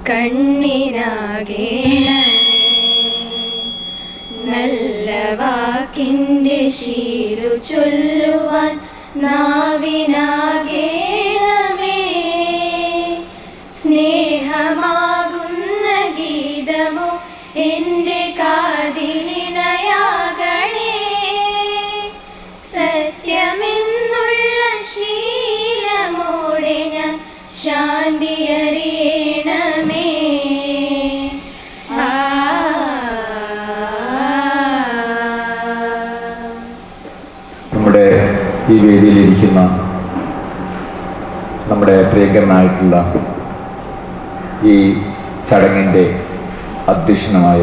കണ്ണിനാകേണമേ. നല്ല വാക്കിൻ്റെ ശീലു ചൊല്ലുവാൻ നാവിനാകേണമേ. സ്നേഹമാകുന്ന ഗീതമോ എൻ്റെ കാതിലിണയാകണേ. സത്യമെന്നുള്ള ശീലമോടെ ഞാൻ ശാന്തി അറിയണമേ. നമ്മുടെ ഈ വേദിയിലിരിക്കുന്ന നമ്മുടെ പ്രിയങ്കരനായിട്ടുള്ള ഈ ചടങ്ങിൻ്റെ അധ്യക്ഷനായ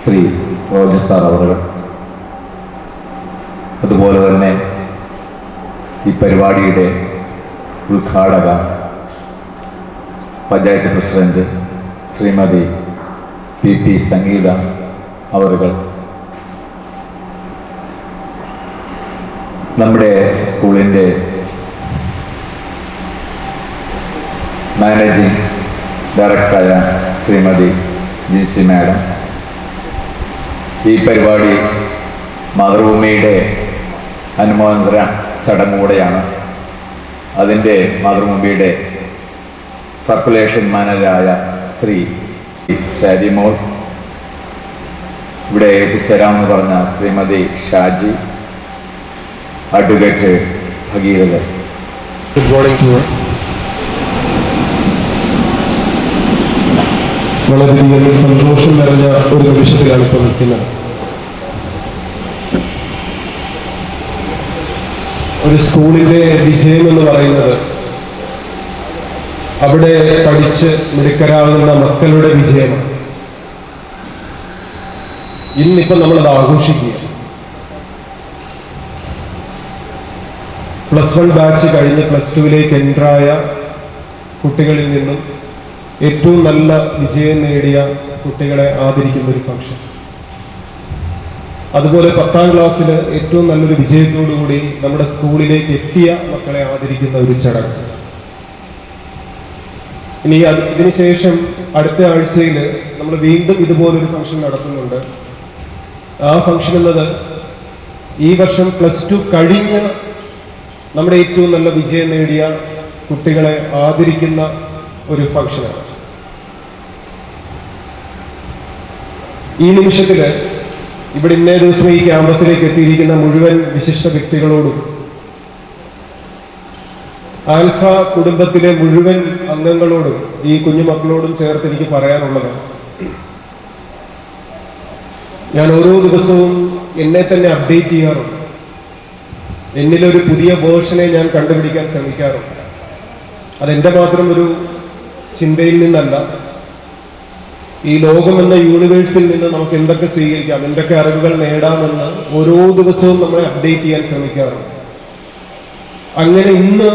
ശ്രീ റോജർ സാർ അവർ, അതുപോലെ തന്നെ ഈ പരിപാടിയുടെ ഉദ്ഘാടക പഞ്ചായത്ത് പ്രസിഡന്റ് ശ്രീമതി PP സംഗീത അവറുകൾ, നമ്മുടെ സ്കൂളിൻ്റെ മാനേജിംഗ് ഡയറക്ടറായ ശ്രീമതി GC മാഡം, ഈ പരിപാടി മാതൃഭൂമിയുടെ അനുമോദന ചടങ്ങുകൂടെയാണ്. അതിൻ്റെ മാതൃഭൂമിയുടെ സർക്കുലേഷൻ മാനേജറായ ശ്രീ ഷാജിമോൾ, ഇവിടെ എത്തിച്ചേരാമെന്ന് പറഞ്ഞ Shrimati Shaji, advocate Bhagirathan. Good morning to. വളരെയധികം സന്തോഷം നിറഞ്ഞ ഒരു നിമിഷത്തിലാണ് ഇപ്പോൾ നിൽക്കുന്നത്. ഒരു സ്കൂളിൻ്റെ വിജയം എന്ന് പറയുന്നത് അവിടെ പഠിച്ച് മിടുക്കരാകുന്ന മക്കളുടെ വിജയമാണ്. ഇന്നിപ്പം നമ്മളത് ആഘോഷിക്കുക. +1 ബാച്ച് കഴിഞ്ഞ് +2 എൻ്ററായ കുട്ടികളിൽ നിന്നും ഏറ്റവും നല്ല വിജയം നേടിയ കുട്ടികളെ ആദരിക്കുന്ന ഒരു ഫംഗ്ഷൻ. അതുപോലെ 10ാം ക്ലാസ്സിൽ ഏറ്റവും നല്ലൊരു വിജയത്തോടുകൂടി നമ്മുടെ സ്കൂളിലേക്ക് എത്തിയ മക്കളെ ആദരിക്കുന്ന ഒരു ചടങ്ങ്. ഇനി ഇതിനുശേഷം അടുത്ത ആഴ്ചയിൽ നമ്മൾ വീണ്ടും ഇതുപോലൊരു ഫംഗ്ഷൻ നടത്തുന്നുണ്ട്. ആ ഫംഗ്ഷൻ എന്നത് ഈ വർഷം +2 കഴിഞ്ഞ നമ്മുടെ ഏറ്റവും നല്ല വിജയം നേടിയ കുട്ടികളെ ആദരിക്കുന്ന ഒരു ഫംഗ്ഷനാണ്. ഈ നിമിഷത്തിൽ ഇവിടെ ഇന്നേ ദിവസം ഈ ക്യാമ്പസിലേക്ക് എത്തിയിരിക്കുന്ന മുഴുവൻ വിശിഷ്ട വ്യക്തികളോടും ആൽഫ കുടുംബത്തിലെ മുഴുവൻ അംഗങ്ങളോടും ഈ കുഞ്ഞുമക്കളോടും ചേർത്ത് എനിക്ക് പറയാനുള്ളത്, ഞാൻ ഓരോ ദിവസവും എന്നെ തന്നെ അപ്ഡേറ്റ് ചെയ്യാറുണ്ട്. എന്നിലൊരു പുതിയ വേർഷനെ ഞാൻ കണ്ടുപിടിക്കാൻ ശ്രമിക്കാറുണ്ട്. അതെൻ്റെ മാത്രം ഒരു ചിന്തയിൽ നിന്നല്ല, ഈ ലോകമെന്ന യൂണിവേഴ്സിൽ നിന്ന് നമുക്ക് എന്തൊക്കെ സ്വീകരിക്കാം, എന്തൊക്കെ അറിവുകൾ നേടാമെന്ന് ഓരോ ദിവസവും നമ്മളെ അപ്ഡേറ്റ് ചെയ്യാൻ ശ്രമിക്കാറുണ്ട്. അങ്ങനെ ഇന്ന്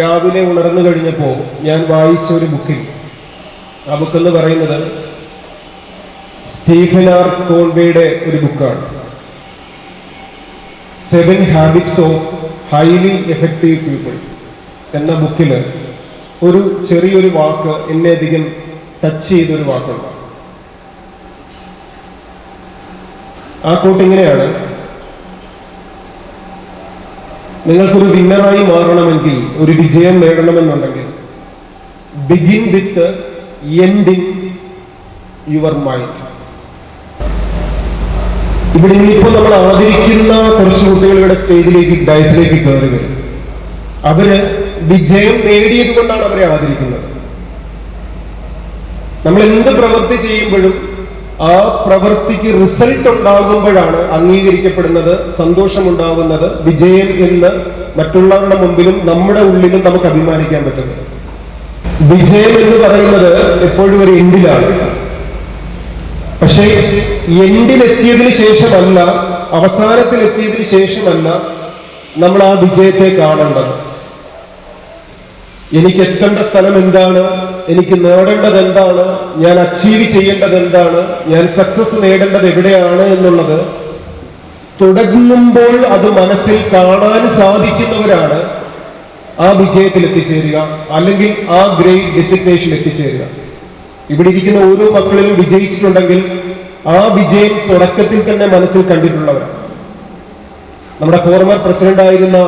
രാവിലെ ഉണർന്നു കഴിഞ്ഞപ്പോൾ ഞാൻ വായിച്ച ഒരു ബുക്കിൽ, ആ ബുക്കെന്ന് പറയുന്നത് സ്റ്റീഫൻ R. കോൾബയുടെ ഒരു ബുക്കാണ്. 7 habits of highly effective people എന്ന ബുക്കിൽ ഒരു ചെറിയൊരു വാക്ക് എന്നെ അധികം ടച്ച് ചെയ്തൊരു വാക്കുണ്ട്. ആ കോട്ട് ഇങ്ങനെയാണ്: നിങ്ങൾക്കൊരു വിന്നറായി മാറണമെങ്കിൽ, ഒരു വിജയം നേടണമെന്നുണ്ടെങ്കിൽ, begin with end in your mind. ഇവിടെ ഇന്നിപ്പോൾ നമ്മൾ ആദരിക്കുന്ന കുറച്ച് കുട്ടികൾ ഇവിടെ സ്റ്റേജിലേക്ക്, ഡയസിലേക്ക് കയറി വരും. അവര് വിജയം നേടിയത് കൊണ്ടാണ് അവരെ ആദരിക്കുന്നത്. നമ്മൾ എന്ത് പ്രവൃത്തി ചെയ്യുമ്പോഴും ആ പ്രവൃത്തിക്ക് റിസൾട്ട് ഉണ്ടാകുമ്പോഴാണ് അംഗീകരിക്കപ്പെടുന്നത്, സന്തോഷമുണ്ടാകുന്നത്, വിജയം എന്ന് മറ്റുള്ളവരുടെ മുമ്പിലും നമ്മുടെ ഉള്ളിലും നമുക്ക് അഭിമാനിക്കാൻ പറ്റുന്നത്. വിജയം എന്ന് പറയുന്നത് എപ്പോഴും ഒരു എൻഡിലാണ്. പക്ഷേ എൻഡിലെത്തിയതിനു ശേഷമല്ല, അവസാനത്തിലെത്തിയതിനു ശേഷമല്ല നമ്മൾ ആ വിജയത്തെ കാണേണ്ടത്. എനിക്ക് എത്തേണ്ട സ്ഥലം എന്താണ്, എനിക്ക് നേടേണ്ടത് എന്താണ്, ഞാൻ അച്ചീവ് ചെയ്യേണ്ടത് എന്താണ്, ഞാൻ സക്സസ് നേടേണ്ടത് എവിടെയാണ് എന്നുള്ളത് തുടങ്ങുമ്പോൾ അത് മനസ്സിൽ കാണാൻ സാധിക്കുന്നവരാണ് ആ വിജയത്തിൽ എത്തിച്ചേരുക, അല്ലെങ്കിൽ ആ ഗ്രേഡ് ഡെസിഗ്നേഷൻ എത്തിച്ചേരുക. ഇവിടെ ഇരിക്കുന്ന ഓരോ മക്കളിലും വിജയിച്ചിട്ടുണ്ടെങ്കിൽ ആ വിജയം തുടക്കത്തിൽ തന്നെ മനസ്സിൽ കണ്ടിട്ടുള്ളവരാണ്. നമ്മുടെ ഫോർമർ പ്രസിഡന്റ് ആയിരുന്ന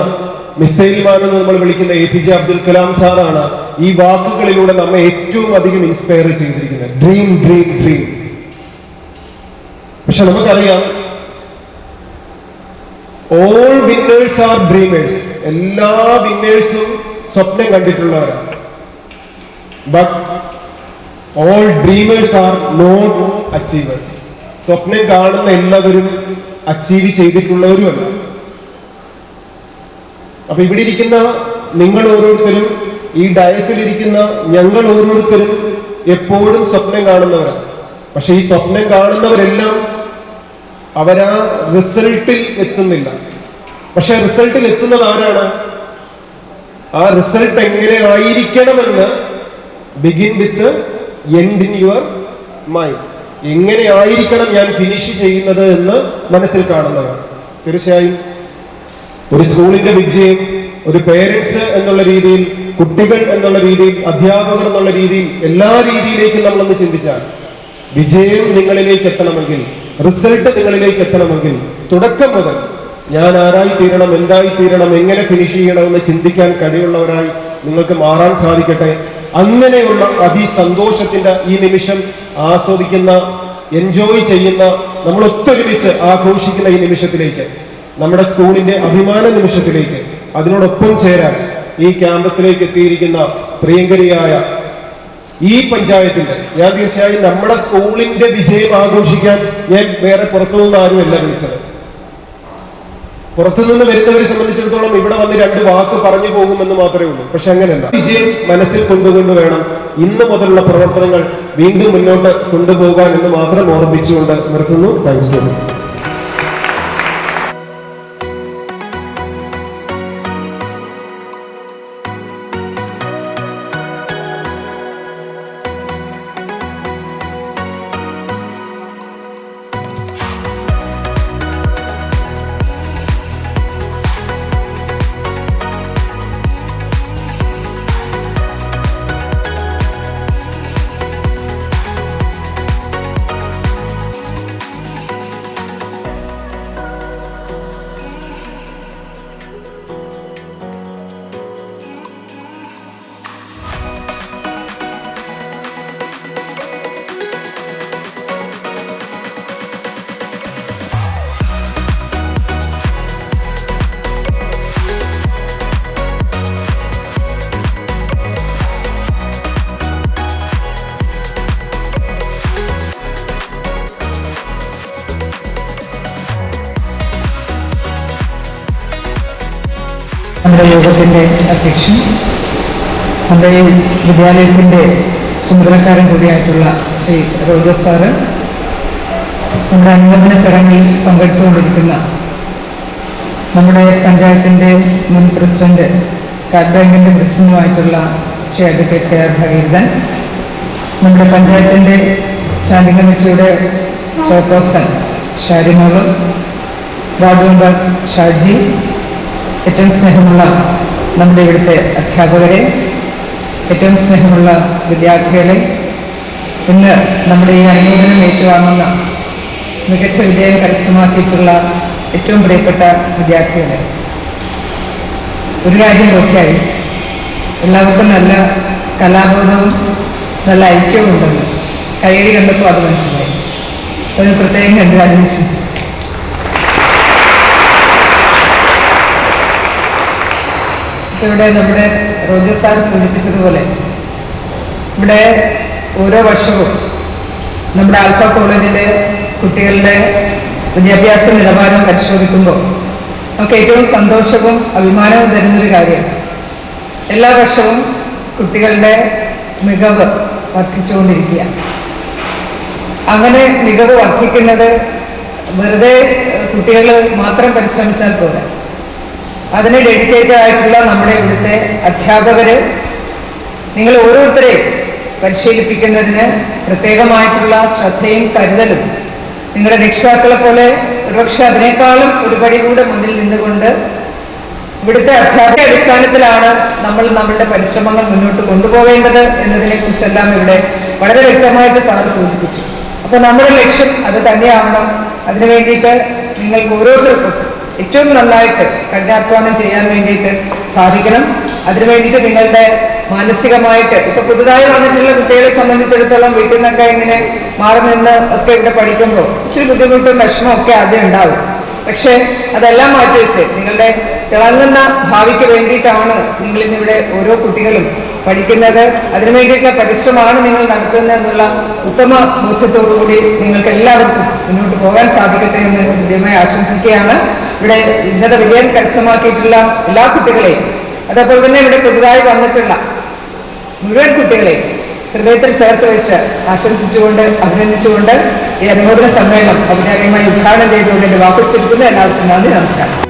മിസൈൽ മാൻ എന്ന് നമ്മൾ വിളിക്കുന്ന APJ അബ്ദുൽ കലാം സാറാണ് ഈ വാക്കുകളിലൂടെ നമ്മെ ഏറ്റവും അധികം ഇൻസ്പയർ ചെയ്തിരിക്കുന്നത്. Dream dream dream. പക്ഷെ നമുക്കറിയാം, ഓൾ വിന്നേഴ്സ് ആർ ഡ്രീമേഴ്സ്. എല്ലാ വിന്നേഴ്സും സ്വപ്നം കണ്ടിട്ടുള്ളവരാണ്. But all dreamers are not achievers. സ്വപ്നം കാണുന്ന എല്ലാവരും അച്ചീവ് ചെയ്തിട്ടുള്ളവരുമല്ല. അപ്പൊ ഇവിടെ ഇരിക്കുന്ന നിങ്ങൾ ഓരോരുത്തരും, ഈ ഡയസിലിരിക്കുന്ന ഞങ്ങൾ ഓരോരുത്തരും എപ്പോഴും സ്വപ്നം കാണുന്നവരാണ്. പക്ഷെ ഈ സ്വപ്നം കാണുന്നവരെല്ലാം അവരാ റിസൾട്ടിൽ എത്തുന്നില്ല. പക്ഷെ റിസൾട്ടിൽ എത്തുന്നത് ആരാണ്? ആ റിസൾട്ട് എങ്ങനെ ആയിരിക്കണമെന്ന് begin with end in your mind. എങ്ങനെ ആയിരിക്കണം ഞാൻ ഫിനിഷ് ചെയ്യുന്നത് എന്ന് മനസ്സിൽ കാണുന്നവർ. തീർച്ചയായും ഒരു സ്കൂളിന്റെ വിജയം ഒരു പേരൻസ് എന്നുള്ള രീതിയിൽ, കുട്ടികൾ എന്നുള്ള രീതിയിൽ, അധ്യാപകർ എന്നുള്ള രീതിയിൽ, എല്ലാ രീതിയിലേക്കും നമ്മളൊന്ന് ചിന്തിച്ചാൽ വിജയം നിങ്ങളിലേക്ക് എത്തണമെങ്കിൽ, റിസൾട്ട് നിങ്ങളിലേക്ക് എത്തണമെങ്കിൽ തുടക്കം മുതൽ ഞാൻ ആരായി തീരണം, എന്തായി തീരണം, എങ്ങനെ ഫിനിഷ് ചെയ്യണമെന്ന് ചിന്തിക്കാൻ കഴിവുള്ളവരായി നിങ്ങൾക്ക് മാറാൻ സാധിക്കട്ടെ. അങ്ങനെയുള്ള അതിസന്തോഷത്തിന്റെ ഈ നിമിഷം ആസ്വദിക്കുന്ന, എൻജോയ് ചെയ്യുന്ന, നമ്മൾ ഒത്തൊരുമിച്ച് ആഘോഷിക്കുന്ന ഈ നിമിഷത്തിലേക്ക്, നമ്മുടെ സ്കൂളിന്റെ അഭിമാന നിമിഷത്തിലേക്ക്, അതിനോടൊപ്പം ചേരാൻ ഈ ക്യാമ്പസിലേക്ക് എത്തിയിരിക്കുന്ന പ്രിയങ്കരിയായ ഈ പഞ്ചായത്തിന്റെ, ഞാൻ തീർച്ചയായും നമ്മുടെ സ്കൂളിന്റെ വിജയം ആഘോഷിക്കാൻ ഞാൻ വേറെ പുറത്തുനിന്ന് ആരുമല്ല വിളിച്ചത്. പുറത്തുനിന്ന് വരുന്നവരെ സംബന്ധിച്ചിടത്തോളം ഇവിടെ വന്ന് രണ്ട് വാക്ക് പറഞ്ഞു പോകുമെന്ന് മാത്രമേ ഉള്ളൂ. പക്ഷെ അങ്ങനെയല്ല. വിജയം മനസ്സിൽ കൊണ്ടുകൊണ്ട് വേണം ഇന്ന് മുതലുള്ള പ്രവർത്തനങ്ങൾ വീണ്ടും മുന്നോട്ട് കൊണ്ടുപോകാൻ എന്ന് മാത്രം ഓർമ്മിച്ചുകൊണ്ട് നിർത്തുന്നു. താങ്ക്സ്. നമ്മുടെ യോഗത്തിൻ്റെ അധ്യക്ഷൻ, നമ്മുടെ ഈ വിദ്യാലയത്തിൻ്റെ ചുമതലക്കാരൻ കൂടിയായിട്ടുള്ള ശ്രീ റോജസ് സാറ്, നമ്മുടെ അനുമോദന ചടങ്ങിൽ പങ്കെടുത്തുകൊണ്ടിരിക്കുന്ന നമ്മുടെ പഞ്ചായത്തിൻ്റെ മുൻ പ്രസിഡന്റ്, കാറ്റ് ബാങ്കിൻ്റെ പ്രസിഡന്റുമായിട്ടുള്ള ശ്രീ അഡ്വക്കേറ്റ് KR ഭഗീരഥൻ, നമ്മുടെ പഞ്ചായത്തിൻ്റെ സ്റ്റാൻഡിംഗ് കമ്മിറ്റിയുടെ ചെയർപേഴ്സൺ ഷാരിമോള്, വാർഡ് മെമ്പർ ഷാജി, ഏറ്റവും സ്നേഹമുള്ള നമ്മുടെ ഇവിടുത്തെ അധ്യാപകരെ, ഏറ്റവും സ്നേഹമുള്ള വിദ്യാർത്ഥികളെ, ഇന്ന് നമ്മുടെ ഈ അനുമോദനം ഏറ്റുവാങ്ങുന്ന മികച്ച വിജയം കരസ്ഥമാക്കിയിട്ടുള്ള ഏറ്റവും പ്രിയപ്പെട്ട വിദ്യാർത്ഥികളെ, ഒരു കാര്യം നോക്കിയായി എല്ലാവർക്കും നല്ല കലാബോധവും നല്ല ഐക്യവും ഉണ്ടെന്ന് കൈയടി കണ്ടപ്പോൾ അത് മനസ്സിലായി. ഒരു പ്രത്യേകം കൺഗ്രാജുലേഷൻസ്. ഇവിടെ നമ്മുടെ റോജസ് സാർ സൂചിപ്പിച്ചതുപോലെ ഇവിടെ ഓരോ വർഷവും നമ്മുടെ ആൽഫ കോളേജിലെ കുട്ടികളുടെ വിദ്യാഭ്യാസ നിലവാരം പരിശോധിക്കുമ്പോൾ നമുക്ക് ഏറ്റവും സന്തോഷവും അഭിമാനവും തരുന്നൊരു കാര്യം, എല്ലാ വർഷവും കുട്ടികളുടെ മികവ് വർദ്ധിച്ചുകൊണ്ടിരിക്കുക. അങ്ങനെ മികവ് വർദ്ധിക്കുന്നത് വെറുതെ കുട്ടികൾ മാത്രം പരിശ്രമിച്ചാൽ പോരാ, അതിന് ഡെഡിക്കേറ്റഡ് ആയിട്ടുള്ള നമ്മുടെ ഇവിടുത്തെ അധ്യാപകര്, നിങ്ങൾ ഓരോരുത്തരെയും പരിശീലിപ്പിക്കുന്നതിന് പ്രത്യേകമായിട്ടുള്ള ശ്രദ്ധയും കരുതലും നിങ്ങളുടെ രക്ഷിതാക്കളെ പോലെ ഒരുപക്ഷെ അതിനേക്കാളും ഒരു പടി കൂടെ മുന്നിൽ നിന്നുകൊണ്ട് ഇവിടുത്തെ അധ്യാപക അടിസ്ഥാനത്തിലാണ് നമ്മൾ നമ്മളുടെ പരിശ്രമങ്ങൾ മുന്നോട്ട് കൊണ്ടുപോകേണ്ടത് എന്നതിനെ കുറിച്ചെല്ലാം ഇവിടെ വളരെ വ്യക്തമായിട്ട് സാർ സൂചിപ്പിച്ചു. അപ്പൊ നമ്മുടെ ലക്ഷ്യം അത് തന്നെയാവണം. അതിനു വേണ്ടിയിട്ട് നിങ്ങൾക്ക് ഓരോരുത്തർക്കും ഏറ്റവും നന്നായിട്ട് കഠിനാധ്വാനം ചെയ്യാൻ വേണ്ടിയിട്ട് സാധിക്കണം. അതിനു വേണ്ടിയിട്ട് നിങ്ങളുടെ മാനസികമായിട്ട് ഇപ്പൊ പുതുതായി വന്നിട്ടുള്ള കുട്ടികളെ സംബന്ധിച്ചിടത്തോളം വീട്ടിൽ നിന്നൊക്കെ ഇങ്ങനെ മാറി നിന്ന് ഒക്കെ ഇവിടെ പഠിക്കുമ്പോൾ ഇച്ചിരി ബുദ്ധിമുട്ടും വിഷമവും ഒക്കെ ആദ്യം ഉണ്ടാവും. പക്ഷെ അതെല്ലാം മാറ്റിവെച്ച് നിങ്ങളുടെ തിളങ്ങുന്ന ഭാവിക്ക് വേണ്ടിയിട്ടാണ് നിങ്ങൾ ഇന്നിവിടെ ഓരോ കുട്ടികളും പഠിക്കുന്നത്. അതിനു വേണ്ടിയിട്ടുള്ള പരിശ്രമമാണ് നിങ്ങൾ നടത്തുന്നത് എന്നുള്ള ഉത്തമ ബോധ്യത്തോടുകൂടി നിങ്ങൾക്ക് എല്ലാവർക്കും മുന്നോട്ട് പോകാൻ സാധിക്കട്ടെ എന്ന് ഹൃദ്യമായി ആശംസിക്കുകയാണ്. ഇവിടെ ഇന്നത്തെ വിജയം കരസ്ഥമാക്കിയിട്ടുള്ള എല്ലാ കുട്ടികളെയും അതേപോലെ തന്നെ ഇവിടെ പുതുതായി വന്നിട്ടുള്ള മുഴുവൻ കുട്ടികളെയും ഹൃദയത്തിൽ ചേർത്ത് വെച്ച് ആശംസിച്ചുകൊണ്ട് അഭിനന്ദിച്ചുകൊണ്ട് ഈ അനുമോദന സമ്മേളനം ഔപചാരികമായി ഉദ്ഘാടനം ചെയ്തുകൊണ്ട് എന്റെ വാക്കുചുരുക്കുന്നു. എല്ലാവർക്കും നന്ദി, നമസ്കാരം.